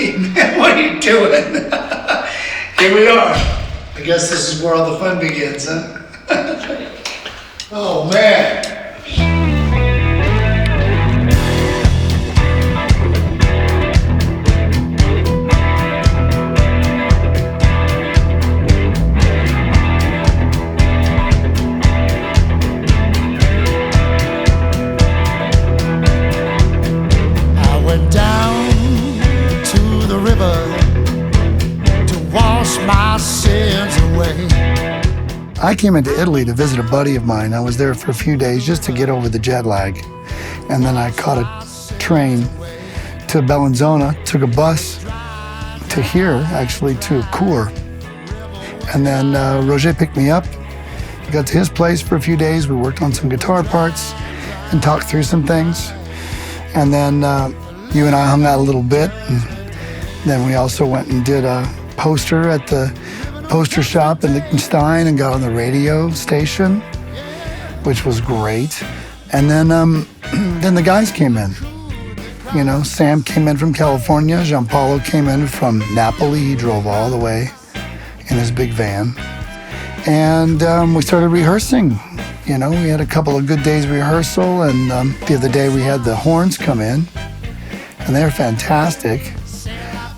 Hey man, what are you doing? Here we are. I guess this is where all the fun begins, huh? Oh man. I came into Italy to visit a buddy of mine. I was there for a few days just to get over the jet lag. And then I caught a train to Bellinzona, took a bus to here, actually, to Cour. And then Roger picked me up. We got to his place for a few days. We worked on some guitar parts and talked through some things. And then you and I hung out a little bit. And then we also went and did a poster at the poster shop in Liechtenstein and got on the radio station, which was great. And then the guys came in. You know, Sam came in from California. Gianpaolo came in from Napoli. He drove all the way in his big van. And we started rehearsing. You know, we had a couple of good days rehearsal, and the other day we had the horns come in, and they're fantastic.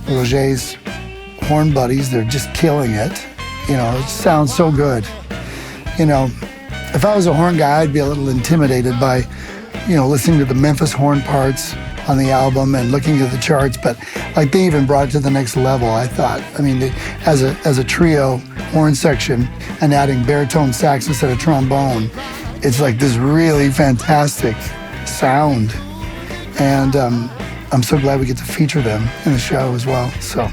Roger's horn buddies, they're just killing it. You know, it sounds so good. You know, if I was a horn guy, I'd be a little intimidated by, you know, listening to the Memphis horn parts on the album and looking at the charts, but like they even brought it to the next level, I thought. I mean, as a trio horn section and adding baritone sax instead of trombone, it's like this really fantastic sound. And I'm so glad we get to feature them in the show as well, so.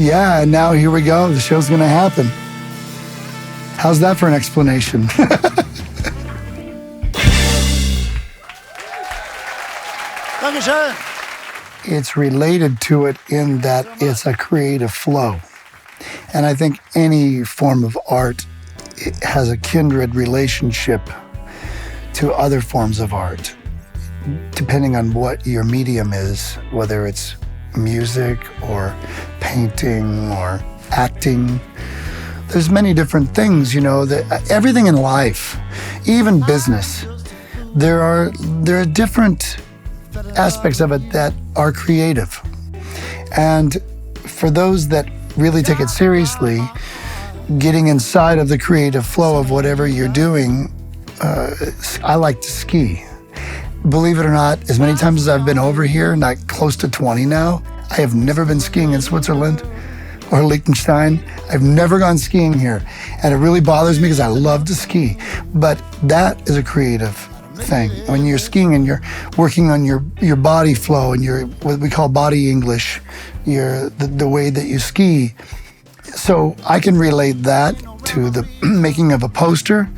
Yeah, and now here we go. The show's gonna happen. How's that for an explanation? It's related to it in that it's a creative flow. And I think any form of art has a kindred relationship to other forms of art, depending on what your medium is, whether it's music or painting or acting. There's many different things, you know, that everything in life, even business, there are different aspects of it that are creative. And for those that really take it seriously, getting inside of the creative flow of whatever you're doing, I like to ski. Believe it or not, as many times as I've been over here, not close to 20 now, I have never been skiing in Switzerland or Liechtenstein. I've never gone skiing here. And it really bothers me because I love to ski. But that is a creative thing. When you're skiing and you're working on your body flow and your what we call body English, the way that you ski. So I can relate that to the making of a poster.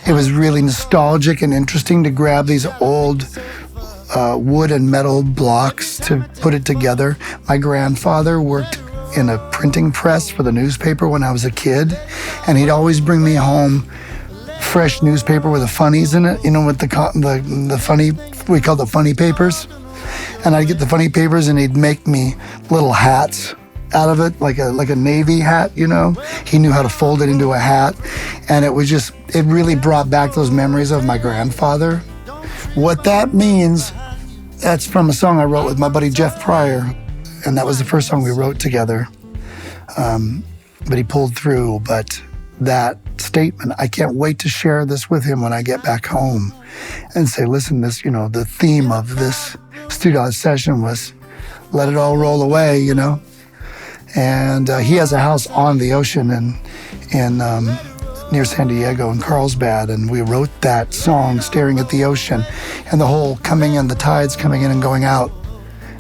It was really nostalgic and interesting to grab these old wood and metal blocks to put it together. My grandfather worked in a printing press for the newspaper when I was a kid, and he'd always bring me home fresh newspaper with the funnies in it, you know, with the funny, we call the funny papers. And I'd get the funny papers and he'd make me little hats out of it, like a Navy hat, you know. He knew how to fold it into a hat, and it really brought back those memories of my grandfather. What that means, that's from a song I wrote with my buddy Jeff Pryor, and that was the first song we wrote together. But he pulled through, but that statement, I can't wait to share this with him when I get back home and say, listen, this, you know, the theme of this studio session was let it all roll away, you know. And he has a house on the ocean in near San Diego in Carlsbad, and we wrote that song staring at the ocean and the whole coming in, the tides coming in and going out.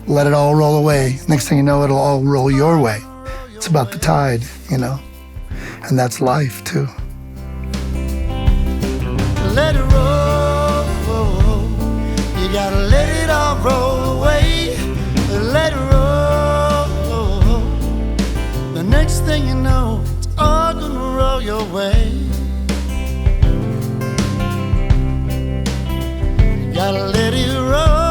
Let it all roll away. Next thing you know, it'll all roll your way. It's about the tide, you know, and that's life too. Let it roll, you gotta let it all roll away. Let it roll, the next thing you know, it's all gonna roll your way. You gotta let it roll.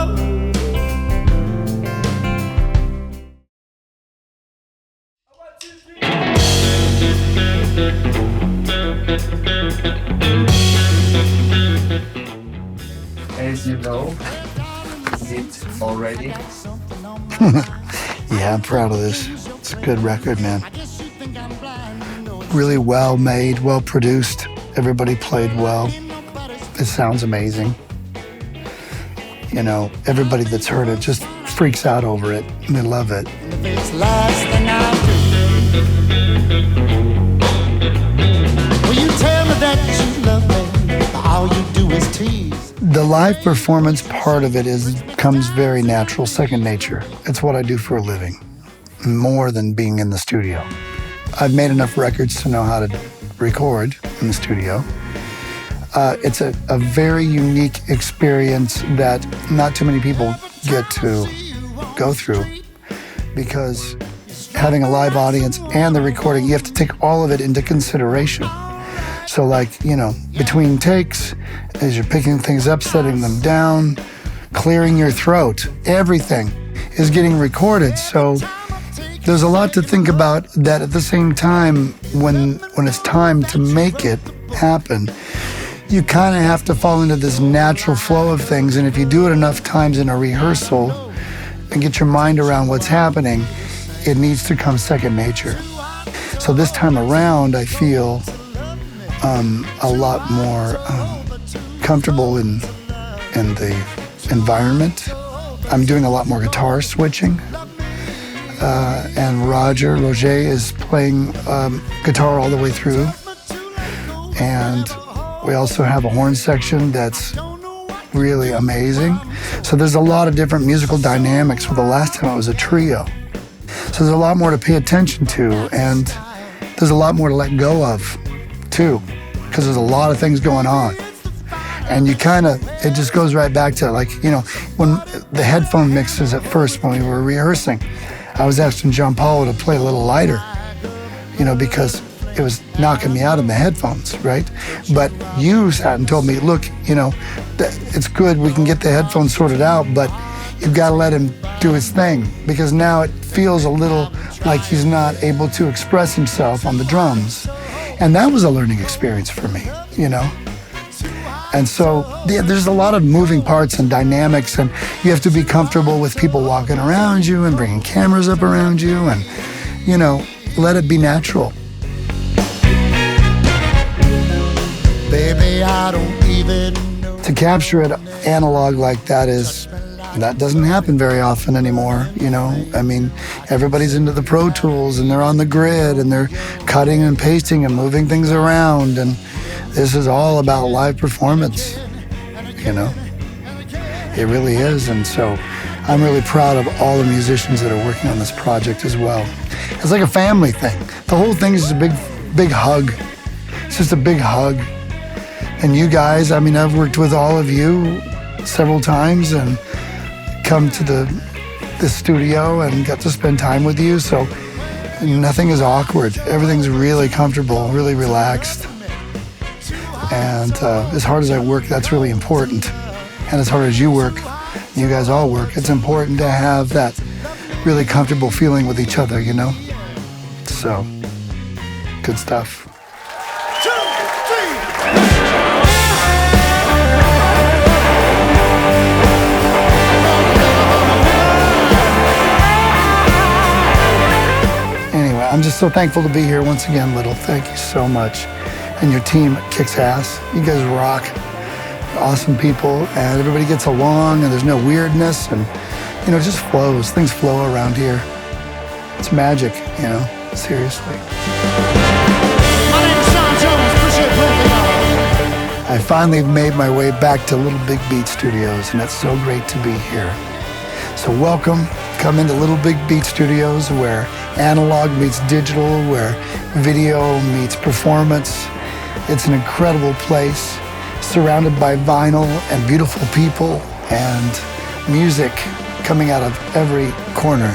as you know, it already. Yeah, I'm proud of this. It's a good record, man. Really well made, well produced. Everybody played well. It sounds amazing. You know, everybody that's heard it just freaks out over it, and they love it. It's last thing I do. Will you tell me that you love me? All you do is tease. The live performance part of it comes very natural, second nature. It's what I do for a living, more than being in the studio. I've made enough records to know how to record in the studio. It's a very unique experience that not too many people get to go through, because having a live audience and the recording, you have to take all of it into consideration. So like, you know, between takes, as you're picking things up, setting them down, clearing your throat, everything is getting recorded. So there's a lot to think about that. At the same time, when it's time to make it happen, you kind of have to fall into this natural flow of things. And if you do it enough times in a rehearsal and get your mind around what's happening, it needs to come second nature. So this time around, I feel a lot more comfortable in the environment. I'm doing a lot more guitar switching. And Roger is playing guitar all the way through. And we also have a horn section that's really amazing. So there's a lot of different musical dynamics. Well, the last time it was a trio. So there's a lot more to pay attention to, and there's a lot more to let go of, too, because there's a lot of things going on. And you kind of, it just goes right back to, like, you know, when the headphone mixes at first, when we were rehearsing, I was asking Gianpaolo to play a little lighter, you know, because it was knocking me out in the headphones, right? But you sat and told me, look, you know, it's good, we can get the headphones sorted out, but you've got to let him do his thing, because now it feels a little like he's not able to express himself on the drums. And that was a learning experience for me, you know? And so there's a lot of moving parts and dynamics, and you have to be comfortable with people walking around you and bringing cameras up around you, and, you know, let it be natural. Baby, I don't even know. To capture it analog like that doesn't happen very often anymore, you know? I mean, everybody's into the Pro Tools, and they're on the grid, and they're cutting and pasting and moving things around, and this is all about live performance, you know? It really is, and so I'm really proud of all the musicians that are working on this project as well. It's like a family thing. The whole thing is just a big hug. It's just a big hug. And you guys, I mean, I've worked with all of you several times and come to the studio and got to spend time with you, so nothing is awkward. Everything's really comfortable, really relaxed. And as hard as I work, that's really important. And as hard as you work, you guys all work, it's important to have that really comfortable feeling with each other, you know? So, good stuff. 2, 3. Anyway, I'm just so thankful to be here once again, Little. Thank you so much. And your team kicks ass. You guys rock. Awesome people, and everybody gets along, and there's no weirdness, and, you know, it just flows. Things flow around here. It's magic, you know, seriously. My name is Shawn Jones. Appreciate playing for y'all. I finally made my way back to Little Big Beat Studios, and it's so great to be here. So welcome. Come into Little Big Beat Studios, where analog meets digital, where video meets performance. It's an incredible place, surrounded by vinyl and beautiful people and music coming out of every corner.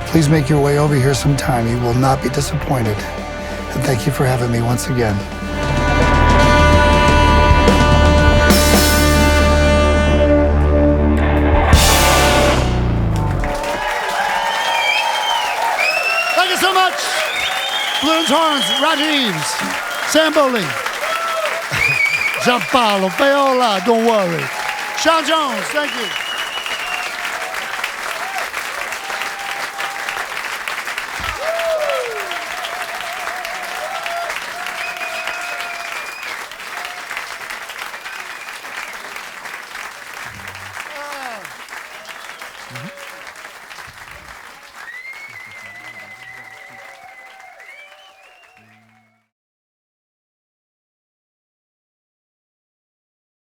Please make your way over here sometime. You will not be disappointed. And thank you for having me once again. Thank you so much. Balloons, horns, Roger Yves, Sam Bolle. Gianpaolo Feola, don't worry. Shawn Jones, thank you.